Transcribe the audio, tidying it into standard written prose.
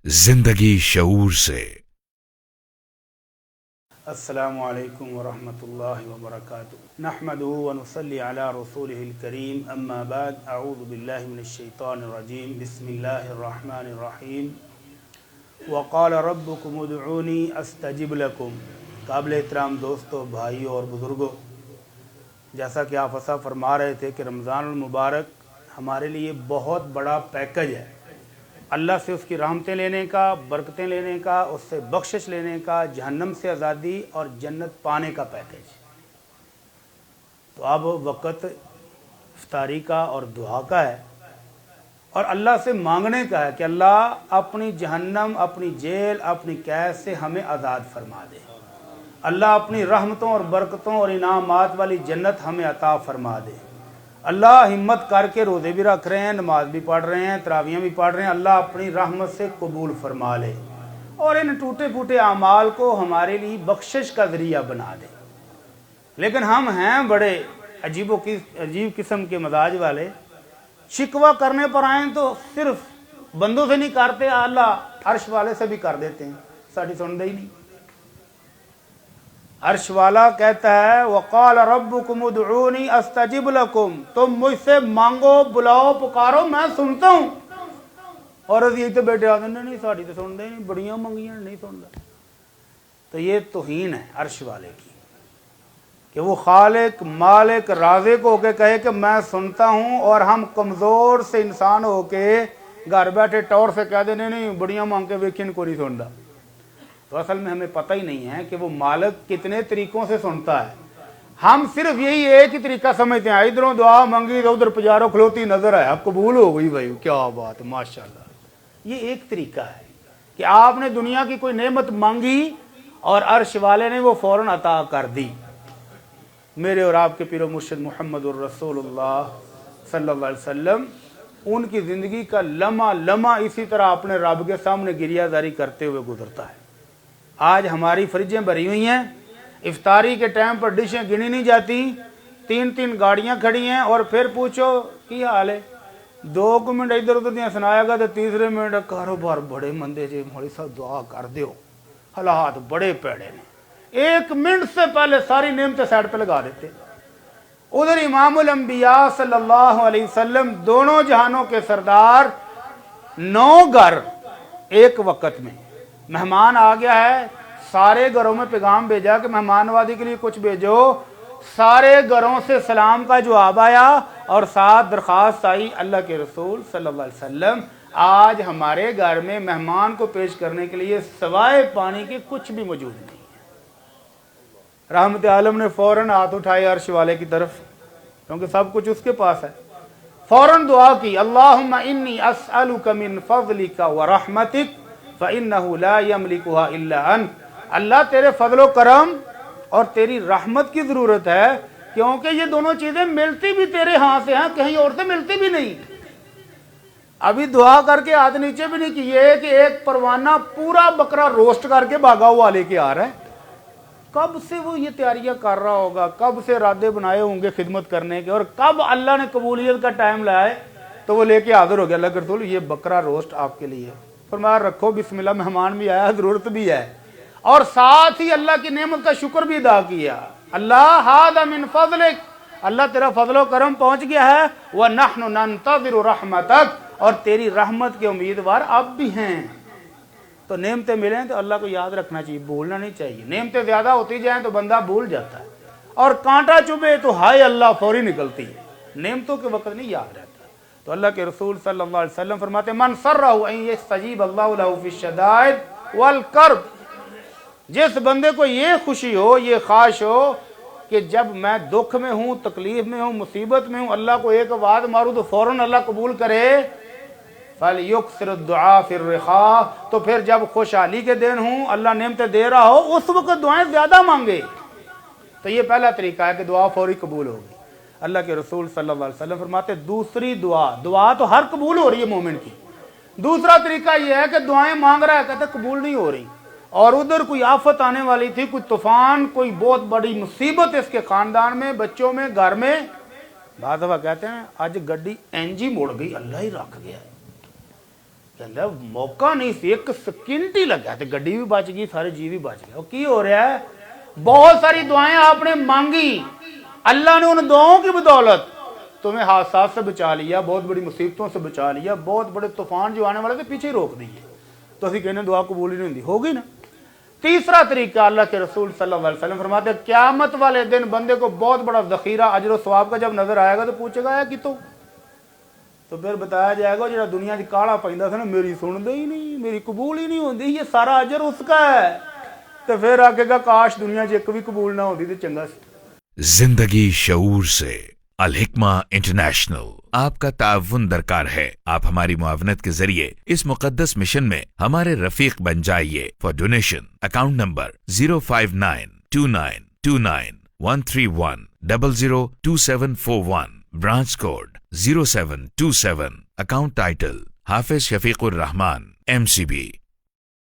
जिंदगी शऊर से। अस्सलामु अलैकुम वरहमतुल्लाहि वबरकातुहू नहमदुहु व नुसल्ली अला रसूलिहिल करीम अम्मा बाद अऊज़ु बिल्लाहि मिनश शैतानिर रजीम बिस्मिल्लाहिर रहमानिर रहीम व क़ाल रब्बुकुम उदऊनी अस्तजिब लकुम। काबिल एहतराम दोस्तों, भाइयों और बुज़ुर्गों, जैसा कि आप ऐसा फरमा रहे थे कि रमज़ानुल मुबारक हमारे लिए बहुत बड़ा पैकेज है। अल्लाह से उसकी रहमतें लेने का, बरकतें लेने का, उससे बख्शिश लेने का, जहन्नम से आज़ादी और जन्नत पाने का पैकेज। तो अब वक़्त इफ्तारी का और दुआ का है और अल्लाह से मांगने का है कि अल्लाह अपनी जहन्नम, अपनी जेल, अपनी कैद से हमें आज़ाद फरमा दे। अल्लाह अपनी रहमतों और बरकतों और इनामात वाली जन्नत हमें अता फरमा दे। अल्लाह हिम्मत करके रोज़े भी रख रहे हैं, नमाज भी पढ़ रहे हैं, तरावियाँ भी पढ़ रहे हैं, अल्लाह अपनी रहमत से कबूल फरमा ले और इन टूटे फूटे अमाल को हमारे लिए बख्शिश का ज़रिया बना दे। लेकिन हम हैं बड़े अजीब किस्म के मजाज वाले। शिकवा करने पर आए तो सिर्फ बंदों से नहीं करते, अल्लाह अर्श वाले से भी कर देते हैं, साड़ी सुनते ही नहीं। अर्श वाला कहता है वक़ाल रब्बुकुम उदऊनी अस्तजिब लकुम, तुम मुझसे मांगो, बुलाओ, पुकारो, मैं सुनता हूँ। और अभी तो बैठे आते नहीं, साड़ी तो सुनते ही नहीं, बड़ियां मंगियां नहीं सुनता। तो ये तौहीन है अर्श वाले की कि वो खालिक, मालिक, राज़िक होके कहे कि मैं सुनता हूँ और हम कमज़ोर से इंसान होके घर बैठे टौर से कह देने नहीं, बड़ियां मांग के वेखिन को नहीं सुनता। तो असल में हमें पता ही नहीं है कि वो मालिक कितने तरीकों से सुनता है। हम सिर्फ यही एक ही तरीका समझते हैं, इधरों दुआ मांगी तो उधर पजारो खलोती नजर आया, कबूल हो गई भाई, क्या बात है, माशाल्लाह। ये एक तरीका है कि आपने दुनिया की कोई नेमत मांगी और अर्श वाले ने वो फौरन अता कर दी। मेरे और आपके पीरो मुर्शिद मुहम्मदुर रसूलुल्लाह सल्लल्लाहु अलैहि वसल्लम, उनकी ज़िंदगी का लम्हा लम्हा इसी तरह अपने रब के सामने गिरियाजारी करते हुए गुजरता है। आज हमारी फ्रिजें भरी हुई हैं, इफ्तारी के टाइम पर डिशें गिनी नहीं जाती, 3-3 गाड़ियां खड़ी हैं और फिर पूछो की हाल है, 2 मिनट इधर उधर दियां सुनाएगा तो तीसरे मिनट कारोबार बड़े मंदे जे, मौलवी साहब दुआ कर दियो, हालात बड़े पैड़े ने। 1 मिनट से पहले सारी नेमतें साइड पे लगा देते। उधर इमामुल अंबिया सल्लल्लाहु अलैहि वसल्लम, दोनों जहानों के सरदार, 9 घर एक वक्त में, मेहमान आ गया है, सारे घरों में पैगाम भेजा कि मेहमान नवाजी के लिए कुछ भेजो। सारे घरों से सलाम का जवाब आया और साथ दरख्वास्त आई, अल्लाह के रसूल सल्लल्लाहु अलैहि वसल्लम, आज हमारे घर में मेहमान को पेश करने के लिए सवाए पानी के कुछ भी मौजूद नहीं है। रहमत आलम ने फौरन हाथ उठाए अर्श वाले की तरफ, क्योंकि सब कुछ उसके पास है। फौरन दुआ की, अल्लाहुम्मा इन्नी अस्अलुका मिन फज़लिका व रहमतिक फ़इन्नहु ला यमलिकुहा इल्ला अंत। अल्लाह तेरे फजलो करम और तेरी रहमत की ज़रूरत है, क्योंकि ये दोनों चीज़ें मिलती भी तेरे हाथ से हैं, कहीं और से मिलती भी नहीं। अभी दुआ करके हाथ नीचे भी नहीं किए कि एक परवाना पूरा बकरा रोस्ट करके भागा हुआ लेके आ रहा है। कब से वो ये तैयारियां कर रहा होगा, कब से इरादे बनाए होंगे खिदमत करने के, और कब अल्लाह ने कबूलियत का टाइम लाए तो वो लेके हाजिर हो गया, अल्लाह के रसूल ये बकरा रोस्ट आपके लिए। फरमाया रखो बिस्मिल्लाह, मेहमान भी आया, जरूरत भी है, और साथ ही अल्लाह की नेमत का शुक्र भी अदा किया। अल्लाह हादा मिन फज़लिक, अल्लाह तेरा फजलो करम पहुंच गया है, व नहनु नंतज़िरु रहमतक, और तेरी रहमत के उम्मीदवार अब भी हैं। तो नेमतें मिलें तो अल्लाह को याद रखना चाहिए, भूलना नहीं चाहिए। नेमतें ज्यादा होती जाएं तो बंदा भूल जाता है, और कांटा चुभे तो हाय अल्लाह फौरी निकलती है, नेमतों के वक्त नहीं याद रहता। तो अल्लाह के रसूल सल्लल्लाहु अलैहि वसल्लम फरमाते, मन सर्रहु अन यस्तजीब अल्लाहु लहु फी शदाइद वल कर्ब, जिस बंदे को ये खुशी हो, ये ख्वाहिश हो कि जब मैं दुख में हूँ, तकलीफ में हूँ, मुसीबत में हूँ, अल्लाह को एक आवाज़ मारूँ तो फौरन अल्लाह कबूल करे, फलयुक्सिर दुआ फिर रिखा, तो फिर जब खुशहाली के दिन हूँ, अल्लाह नेमतें दे रहा हो, उस वक्त दुआएं ज्यादा मांगे। तो ये पहला तरीका है कि दुआ फौरी कबूल होगी। अल्लाह के रसूल सल्लल्लाहु अलैहि वसल्लम फरमाते, दूसरी दुआ तो हर कबूल हो रही है मोमिन की, दूसरा तरीका यह है कि दुआएं मांग रहा है, कहते कबूल नहीं हो रही, और उधर कोई आफत आने वाली थी, कोई तूफान, कोई बहुत बड़ी मुसीबत इसके खानदान में, बच्चों में, घर में। बाद दफा कहते हैं आज गड्डी एंजी मुड़ गई, अल्लाह ही रख गया। ਕਹਿੰਦਾ ਮੌਕਾ ਨਹੀਂ ਸੀ, ਇੱਕ ਸਕਿੰਟ ਹੀ ਲੱਗਾ ਤੇ ਗੱਡੀ ਵੀ ਬਚ ਗਈ, ਸਾਰੇ ਜੀ ਵੀ ਬਚ ਗਏ। ਉਹ ਕੀ ਹੋ ਰਿਹਾ है? बहुत सारी दुआएं आपने मांगी, अल्लाह ने उन दुआओं की बदौलत तुम्हें हादसा से बचा लिया, बहुत बड़ी मुसीबतों से बचा लिया, बहुत बड़े तूफान जो आने वाले थे पीछे ही रोक दिए। तो असी कहने दुआ कबूल ही नहीं होती, होगी ना। तीसरा तरीका, अल्लाह के रसूल सल्लल्लाहु अलैहि वसल्लम फरमाते हैं क़यामत वाले दिन बंदे को बहुत बड़ा ज़ख़ीरा अजर व सवाब का जब नजर आएगा तो पूछेगा है कि तो फिर बताया जाएगा जो दुनिया की काला पैंदा था ना, मेरी सुनते ही नहीं, मेरी कबूल ही नहीं होती, ये सारा अजर उसका है। तो फिर आखेगा काश दुनिया च एक भी कबूल ना होती तो चंगा सी। जिंदगी शऊर से। अल हिकमा इंटरनेशनल आपका ताउन दरकार है। आप हमारी मुआवनत के जरिए इस मुकद्दस मिशन में हमारे रफीक बन जाइए। For donation account number 059292131002741, branch code 0727, account title Hafiz Shafiqur Rahman MCB।